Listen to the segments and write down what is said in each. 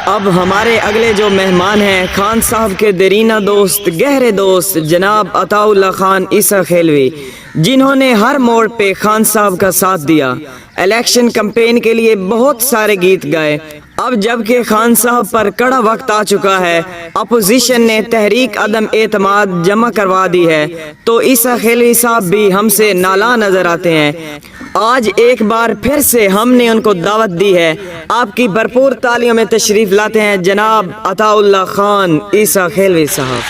अब हमारे अगले जो मेहमान हैं खान साहब के दरीना दोस्त, गहरे दोस्त जनाब अताउल्ला खान ईसा खेलवी, जिन्होंने हर मोड़ पे खान साहब का साथ दिया। इलेक्शन कैंपेन के लिए बहुत सारे गीत गाए। अब जबकि खान साहब पर कड़ा वक्त आ चुका है, अपोजिशन ने तहरीक अदम एतमाद जमा करवा दी है, तो ईसा खेलवी साहब भी हमसे नाला नजर आते हैं। आज एक बार फिर से हमने उनको दावत दी है। आपकी भरपूर तालियों में तशरीफ लाते हैं जनाब अताउल्ला खान ईसा खेलवी साहब।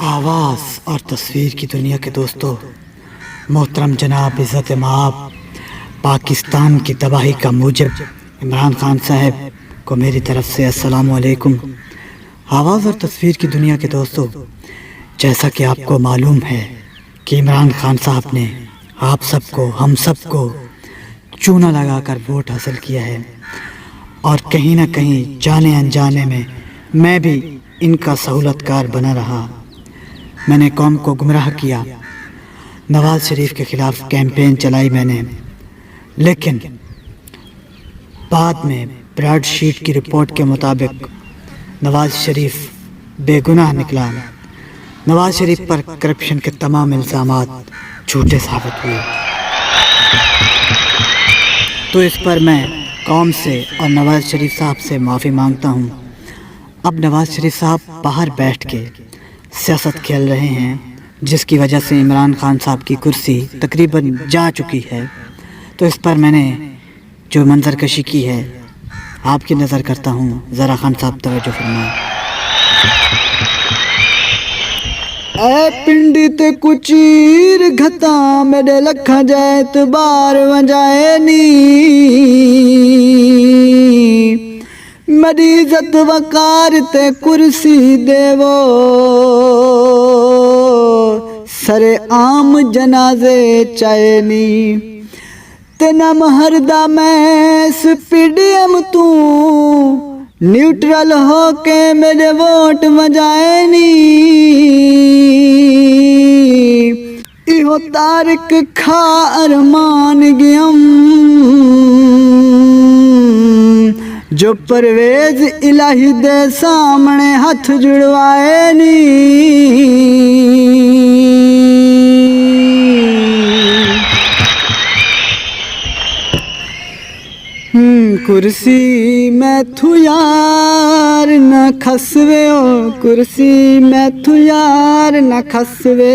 आवाज़ और तस्वीर की दुनिया के दोस्तों, मोहतरम जनाब इज़्ज़त माब पाकिस्तान की तबाही का मूजिब इमरान खान साहब को मेरी तरफ से अस्सलामु अलैकुम। आवाज़ और तस्वीर की दुनिया के दोस्तों, जैसा कि आपको मालूम है कि इमरान खान साहब ने आप सबको, हम सबको चूना लगाकर वोट हासिल किया है, और कहीं ना कहीं जाने अनजाने में मैं भी इनका सहूलतकार बना रहा। मैंने कौम को गुमराह किया, नवाज़ शरीफ के ख़िलाफ़ कैंपेन चलाई मैंने, लेकिन बाद में ब्रॉडशीट की रिपोर्ट के मुताबिक नवाज़ शरीफ बेगुनाह निकला। नवाज़ शरीफ पर करप्शन के तमाम इल्ज़ामात झूठे साबित हुए। तो इस पर मैं कौम से और नवाज़ शरीफ साहब से माफ़ी मांगता हूँ। अब नवाज़ शरीफ साहब बाहर बैठ के सियासत खेल रहे हैं, जिसकी वजह से इमरान खान साहब की कुर्सी तकरीबन जा चुकी है। तो इस पर मैंने जो मंजरकशी की है आपकी नज़र करता हूँ, ज़रा खान साहब तवज्जो फरमाएं। ऐ पिंडी ते कुचीर घता मेरे लखा जैत बार वजाए नी, मेरी इज्जत वकार ते कुर्सी देवो, सरे आम जनाजे चायनी, तेना महरदा मैं स्पीडियम तू न्यूट्रल होके मेरे वोट बजाए नी, इहो तारिक खा अरमान गयम, जो परवेज इलाही दे सामने हाथ जुड़वाए नी। कुर्सी मैथू यार न खसवे ओ, कुर्सी मैथू यार न खसवे,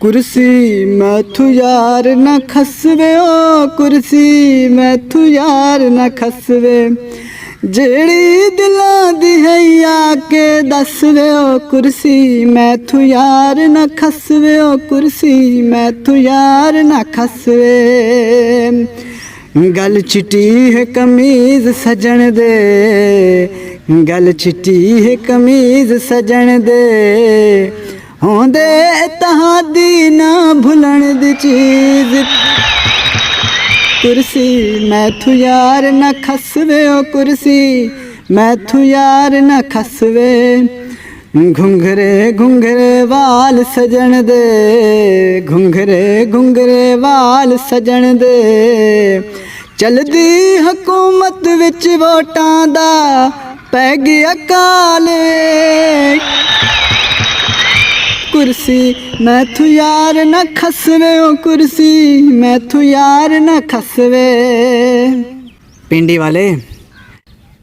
कुर्सी मैथू यार न खसवे ओ, कुर्सी मैथू यार न खसवे, जेड़ी दिलां दी है आके दसवे ओ, कुर्सी मैथू यार न खसवे ओ, कुर्सी मैथू यार न खसवे। गल चिटी है कमीज सजन दे, गल चिटी है कमीज सजन दे, होंदे तहादी ना भुलन दी चीज, कुर्सी मैथू यार न खसवे ओ, कुर्सी मैथू यार न खसवे, घुंघरे घुंघरे वाल सजन दे, घुंघरे घुंघरे वाल सजन दे, चलदी हुकूमत विच वोटां दा पै गया काले, कुर्सी मैथू यार न खसवे ओ, कुर्सी मैथू यार न खसवे। पिंडी वाले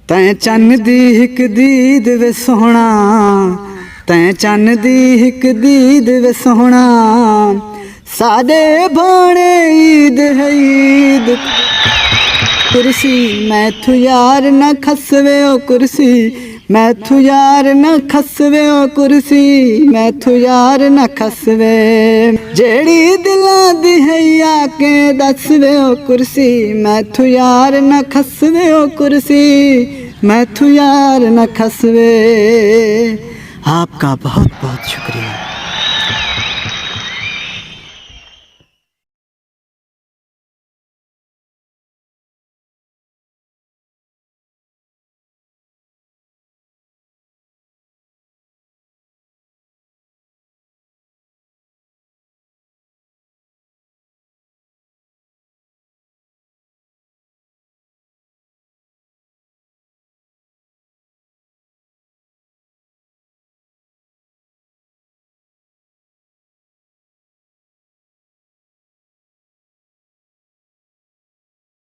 तैं चन्न दी हिक दीद वे सोहना, तैं चन्न दी हिक दीद वे सोहना, सादे भाणे ईद है ईद, कुर्सी मैथू यार न खसवे ओ, कुर्सी मैथू यार न खसवे ओ, कुर्सी मैथू यार न खसवे, जेड़ी दिलां दी है आके दसवे ओ, कुर्सी मैथू यार न खसवे ओ, कुर्सी मैथू यार न खसवे। आपका बहुत बहुत शुक्रिया।